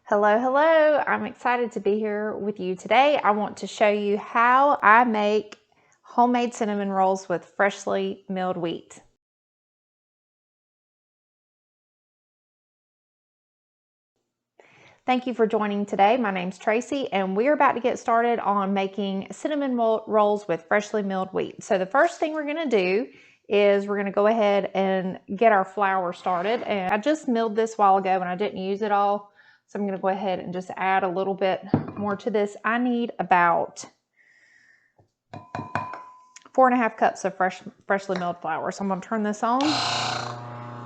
Hello, hello. I'm excited to be here with you today. I want to show you how I make homemade cinnamon rolls with freshly milled wheat. Thank you for joining today. My name's Tracy and we're about to get started on making cinnamon rolls with freshly milled wheat. So the first thing we're going to do is we're going to go ahead and get our flour started. And I just milled this a while ago and I didn't use it all. So I'm going to go ahead and just add a little bit more to this. I need about 4.5 cups of freshly milled flour. So I'm going to turn this on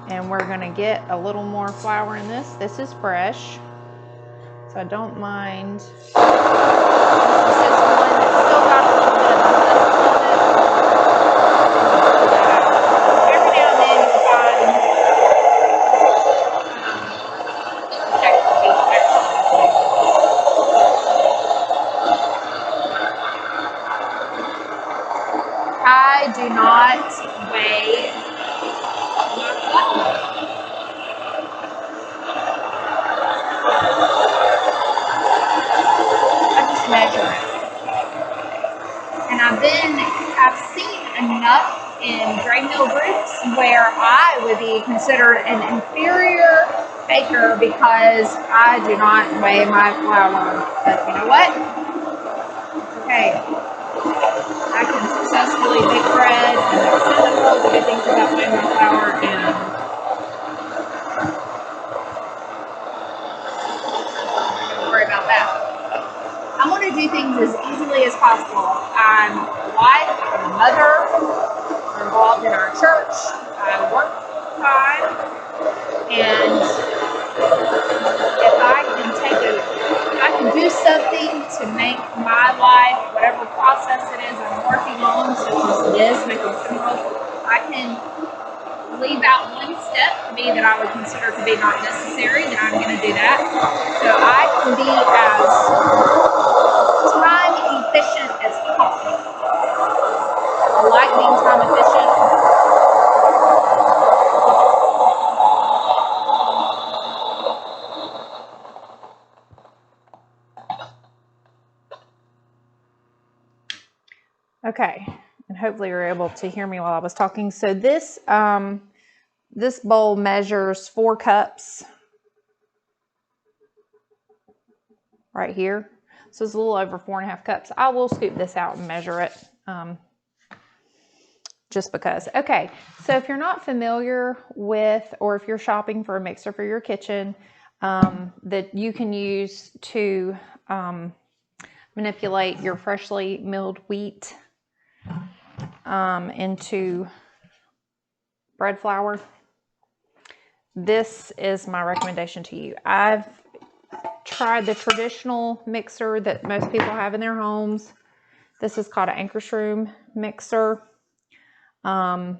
and we're going to get a little more flour in this. This is fresh, so I don't mind. This is one that's still got a little bit of the husk on it. Every now and then you'll find I do not weigh my flour. I just measure it. And I've seen enough in grain mill groups where I would be considered an inferior baker because I do not weigh my flour. But you know what? Okay. I can successfully bake bread and make cinnamon rolls. The good things about weighing my flour, and I'm not going to worry about that. I want to do things as easily as possible. I'm a wife, I'm a mother, I'm involved in our church, I work full-time, and if I can do something to make my life, whatever process it is I'm working on, such as this, making cinnamon rolls, I can leave out one step maybe that I would consider to be not necessary, then I'm going to do that. So I can be as time efficient as possible. I like being time efficient. Okay, and hopefully you're able to hear me while I was talking. So this bowl measures 4 cups right here. So it's a little over 4.5 cups. I will scoop this out and measure it just because. Okay, so if you're not familiar with, or if you're shopping for a mixer for your kitchen that you can use to manipulate your freshly milled wheat into bread flour, this is my recommendation to you. I've tried the traditional mixer that most people have in their homes. This is called an Ankerstrom mixer. I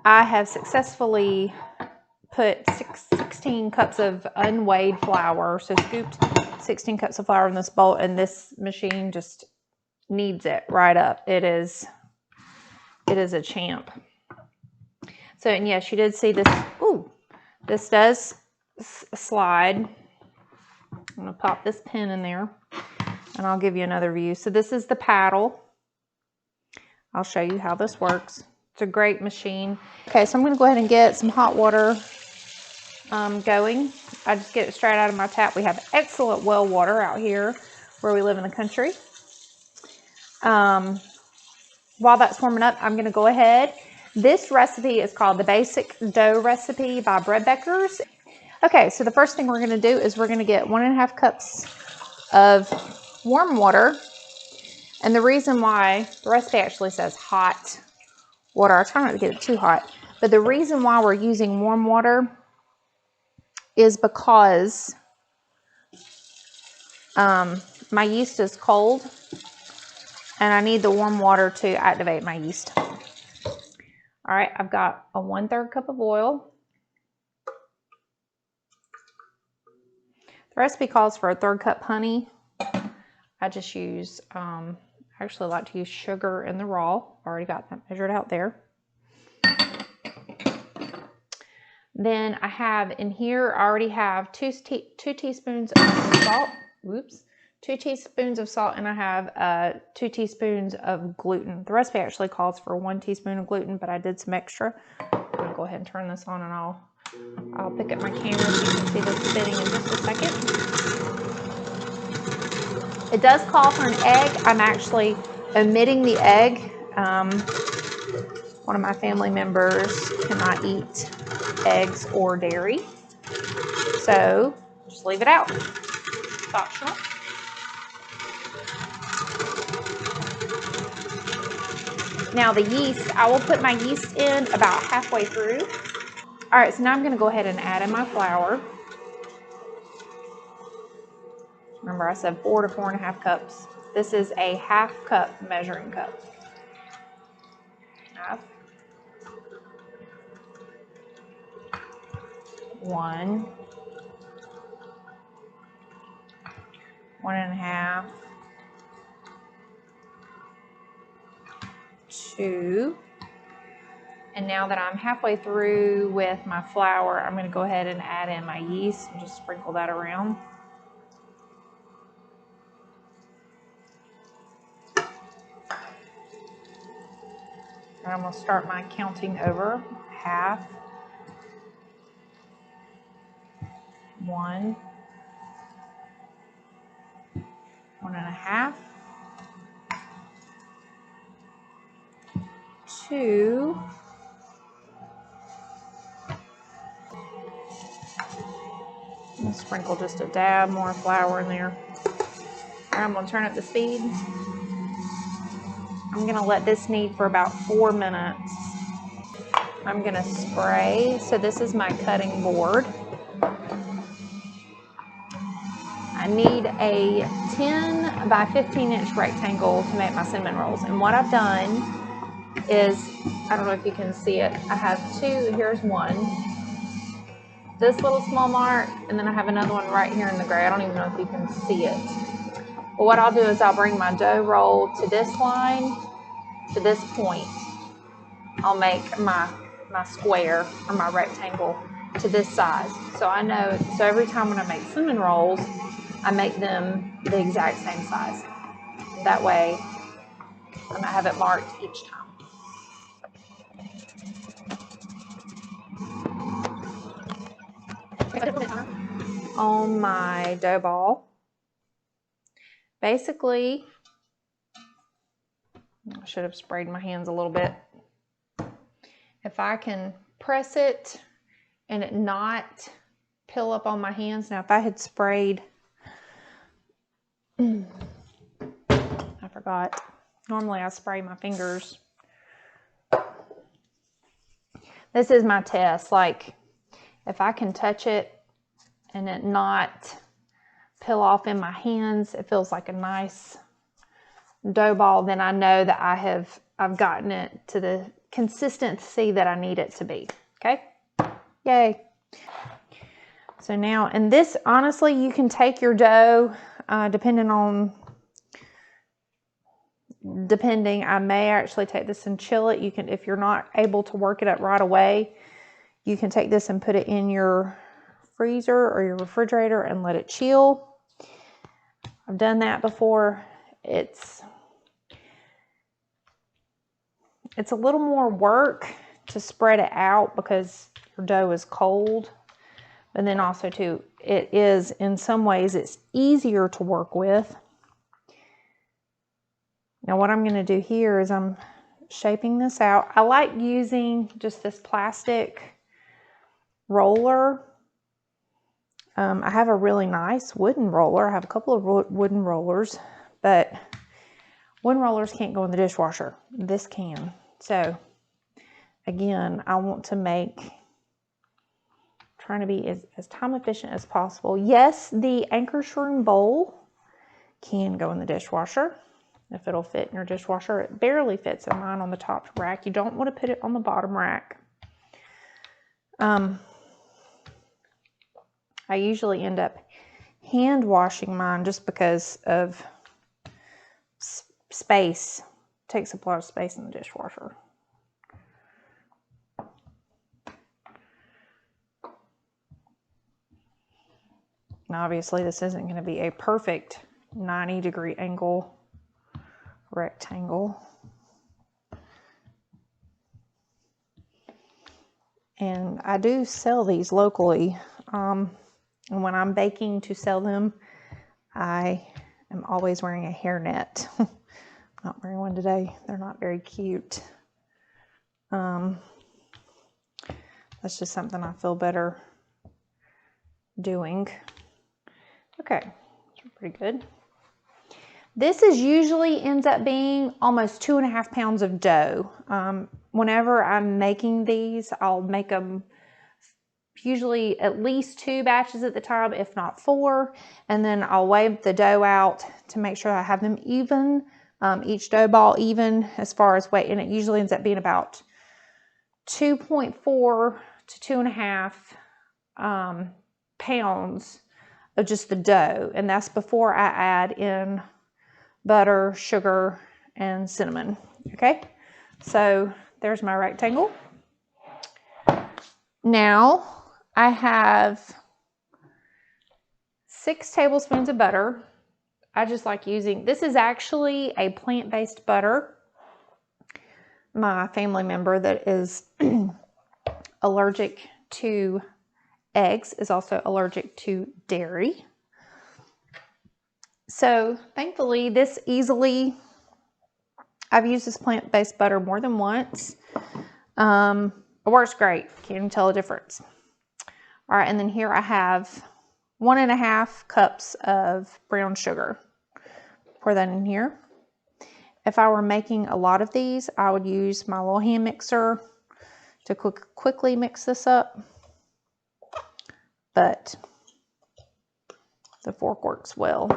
have successfully put 16 cups of unweighed flour, so scooped 16 cups of flour in this bowl, and this machine just kneads it right up. It is a champ. So, and yes, you did see this. Ooh, this does slide. I'm going to pop this pin in there and I'll give you another view. So this is the paddle. I'll show you how this works. It's a great machine. Okay, so I'm going to go ahead and get some hot water going. I just get it straight out of my tap. We have excellent well water out here where we live in the country. While that's warming up, I'm going to go ahead. This recipe is called the Basic Dough Recipe by Bread Bakers. Okay, so the first thing we're going to do is we're going to get 1.5 cups of warm water. And the reason why the recipe actually says hot water, I try not to get it too hot, but the reason why we're using warm water is because my yeast is cold and I need the warm water to activate my yeast. All right, I've got a 1/3 cup of oil. The recipe calls for a 1/3 cup honey. I just use, I actually like to use sugar in the raw. Already got that measured out there. Then I have in here, I already have two teaspoons of salt. Whoops. 2 teaspoons of salt, and I have 2 teaspoons of gluten. The recipe actually calls for 1 teaspoon of gluten, but I did some extra. I'm gonna go ahead and turn this on, and I'll pick up my camera so you can see this spinning in just a second. It does call for an egg. I'm actually omitting the egg. One of my family members cannot eat eggs or dairy, so just leave it out. It's optional. Now the yeast, I will put my yeast in about halfway through. All right, so now I'm going to go ahead and add in my flour. Remember, I said 4 to 4.5 cups. This is a half cup measuring cup. Half. 1. 1.5. 2. And now that I'm halfway through with my flour, I'm going to go ahead and add in my yeast and just sprinkle that around. And I'm going to start my counting over. Half. 1. 1.5. 2. I'll sprinkle just a dab more flour in there. I'm going to turn up the speed. I'm going to let this knead for about 4 minutes. I'm going to spray. So this is my cutting board. I need a 10 by 15 inch rectangle to make my cinnamon rolls. And what I've done is, I don't know if you can see it, I have 2, here's one. This little small mark, and then I have another one right here in the gray. I don't even know if you can see it. But what I'll do is I'll bring my dough roll to this line, to this point. I'll make my square or my rectangle to this size. So I know, so every time when I make cinnamon rolls, I make them the exact same size. That way, I'm gonna have it marked each time. On my dough ball, basically, I should have sprayed my hands a little bit. If I can press it and it not pill up on my hands. Now, if I had sprayed, I forgot. Normally I spray my fingers. This is my test. Like, if I can touch it and it not peel off in my hands, it feels like a nice dough ball, then I know that I've gotten it to the consistency that I need it to be. Okay? Yay. So now, and this, honestly, you can take your dough, depending, I may actually take this and chill it. You can, if you're not able to work it up right away, you can take this and put it in your freezer or your refrigerator and let it chill. I've done that before. It's a little more work to spread it out because your dough is cold. But then also too, it is, in some ways, it's easier to work with. Now what I'm going to do here is I'm shaping this out. I like using just this plastic roller. I have a really nice wooden roller. I have a couple of wooden rollers, but wooden rollers can't go in the dishwasher. This can. So again, I want to trying to be as time efficient as possible. Yes, the Anchor Shroom bowl can go in the dishwasher if it'll fit in your dishwasher. It barely fits in mine on the top rack. You don't want to put it on the bottom rack. I usually end up hand washing mine just because of space. It takes up a lot of space in the dishwasher. Now, obviously, this isn't going to be a perfect 90-degree angle rectangle. And I do sell these locally. And when I'm baking to sell them, I am always wearing a hairnet. I'm not wearing one today. They're not very cute. That's just something I feel better doing. Okay, pretty good. This is usually ends up being almost 2.5 pounds of dough. Whenever I'm making these, I'll make them usually at least 2 batches at the time, if not 4. And then I'll weigh the dough out to make sure I have them even, each dough ball even as far as weight. And it usually ends up being about 2.4 to 2.5 pounds of just the dough. And that's before I add in butter, sugar, and cinnamon. Okay, so there's my rectangle. Now I have 6 tablespoons of butter. I just like using, this is actually a plant-based butter. My family member that is allergic to eggs is also allergic to dairy. So thankfully this easily, I've used this plant-based butter more than once. It works great, can't even tell a difference. All right, and then here I have 1.5 cups of brown sugar. Pour that in here. If I were making a lot of these, I would use my little hand mixer to quickly mix this up. But the fork works well.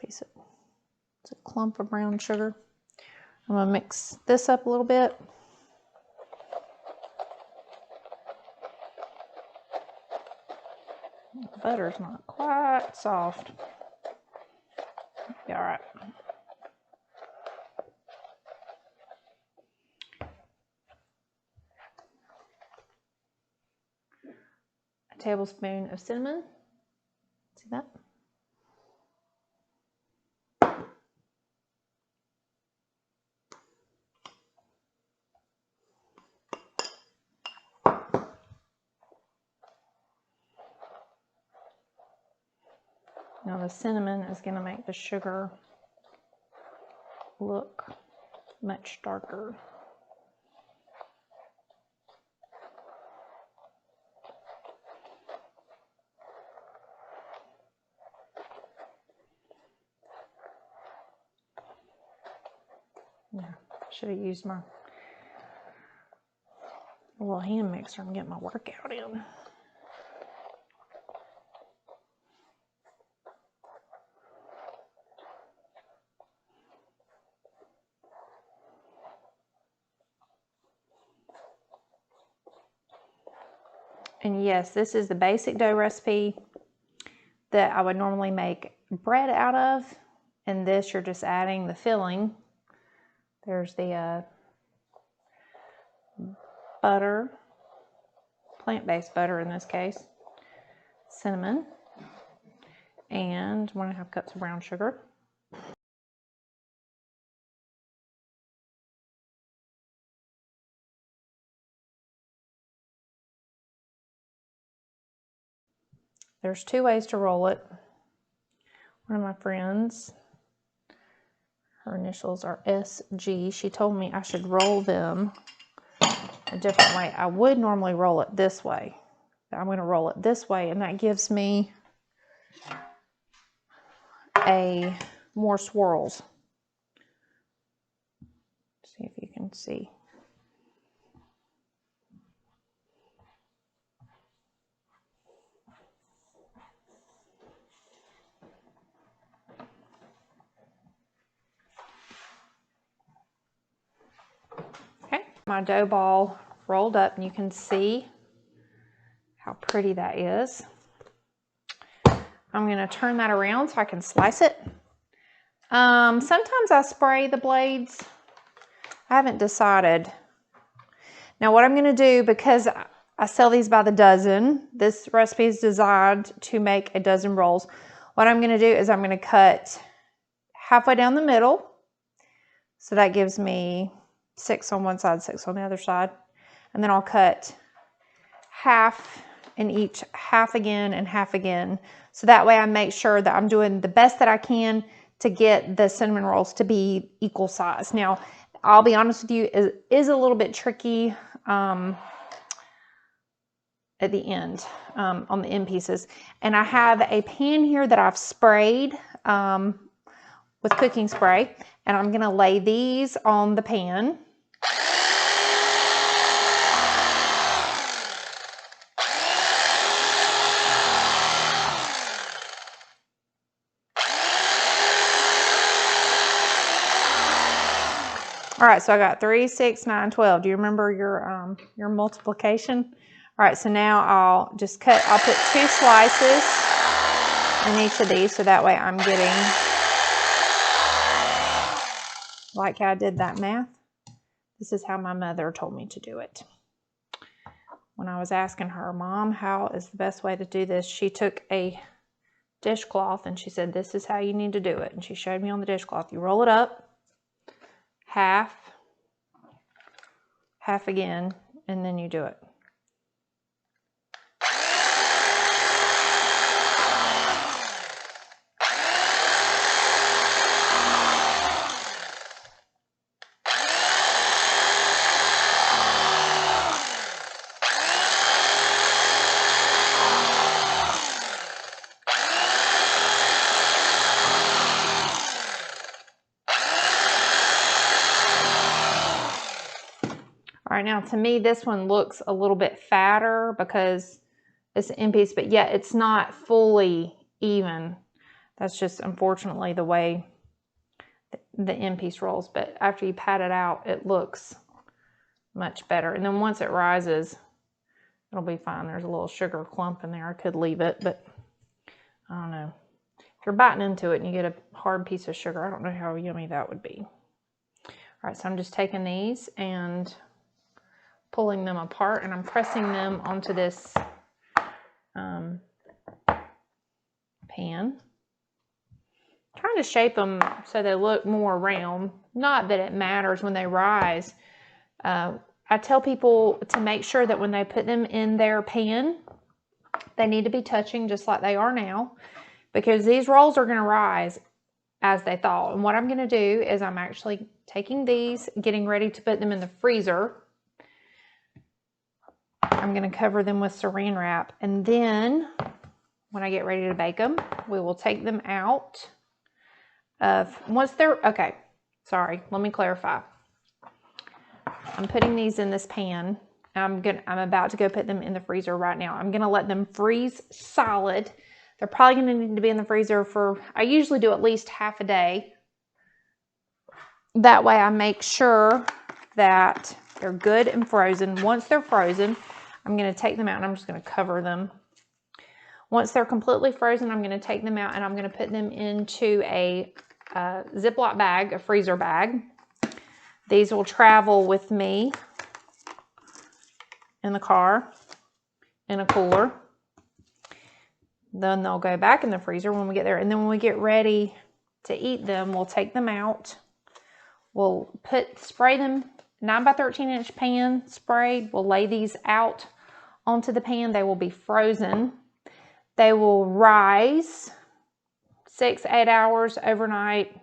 It's a clump of brown sugar. I'm gonna mix this up a little bit. The butter's not quite soft. Be all right. A tablespoon of cinnamon. See that? Now the cinnamon is going to make the sugar look much darker. Yeah, should have used my little hand mixer and get my workout in. And yes, this is the basic dough recipe that I would normally make bread out of. And this, you're just adding the filling. There's the butter, plant-based butter in this case, cinnamon, and 1.5 cups of brown sugar. There's 2 ways to roll it. One of my friends, her initials are SG. She told me I should roll them a different way. I would normally roll it this way, but I'm going to roll it this way, and that gives me more swirls. See if you can see. Okay, my dough ball rolled up, and you can see how pretty that is. I'm going to turn that around so I can slice it. Sometimes I spray the blades. I haven't decided. Now what I'm going to do, because I sell these by the dozen. This recipe is designed to make a dozen rolls. What I'm going to do is I'm going to cut halfway down the middle. So that gives me 6 on one side, 6 on the other side. And then I'll cut half in each, half again and half again. So that way I make sure that I'm doing the best that I can to get the cinnamon rolls to be equal size. Now, I'll be honest with you, it is a little bit tricky at the end, on the end pieces. And I have a pan here that I've sprayed with cooking spray, and I'm gonna lay these on the pan. All right, so I got 3, 6, 9, 12. Do you remember your multiplication? All right, so now I'll just cut, I'll put 2 slices in each of these, so that way I'm getting, like how I did that math. This is how my mother told me to do it. When I was asking her, Mom, how is the best way to do this? She took a dishcloth and she said, this is how you need to do it. And she showed me on the dishcloth. You roll it up, half again, and then you do it. All right, now to me, this one looks a little bit fatter because it's an end piece, but yet it's not fully even. That's just unfortunately the way the end piece rolls. But after you pat it out, it looks much better. And then once it rises, it'll be fine. There's a little sugar clump in there. I could leave it, but I don't know. If you're biting into it and you get a hard piece of sugar, I don't know how yummy that would be. All right, so I'm just taking these and pulling them apart, and I'm pressing them onto this pan. Trying to shape them so they look more round. Not that it matters when they rise. I tell people to make sure that when they put them in their pan, they need to be touching just like they are now, because these rolls are going to rise as they thaw. And what I'm going to do is I'm actually taking these, getting ready to put them in the freezer. I'm going to cover them with saran wrap, and then when I get ready to bake them, we will take them out of, once they're, okay, sorry, let me clarify. I'm putting these in this pan. I'm about to go put them in the freezer right now. I'm going to let them freeze solid. They're probably going to need to be in the freezer for, I usually do at least half a day. That way I make sure that they're good and frozen. Once they're frozen, I'm going to take them out and I'm just going to cover them. Once they're completely frozen, I'm going to take them out and I'm going to put them into a Ziploc bag, a freezer bag. These will travel with me in the car, in a cooler. Then they'll go back in the freezer when we get there. And then when we get ready to eat them, we'll take them out. We'll spray them, 9 by 13 inch pan sprayed. We'll lay these out onto the pan. They will be frozen. They will rise 6, 8 hours overnight,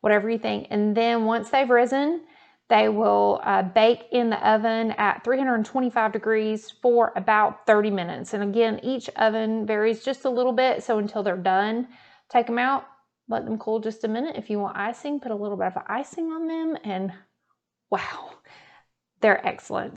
whatever you think. And then once they've risen, they will bake in the oven at 325 degrees for about 30 minutes. And again, each oven varies just a little bit. So until they're done, take them out, let them cool just a minute. If you want icing, put a little bit of icing on them, and wow, they're excellent.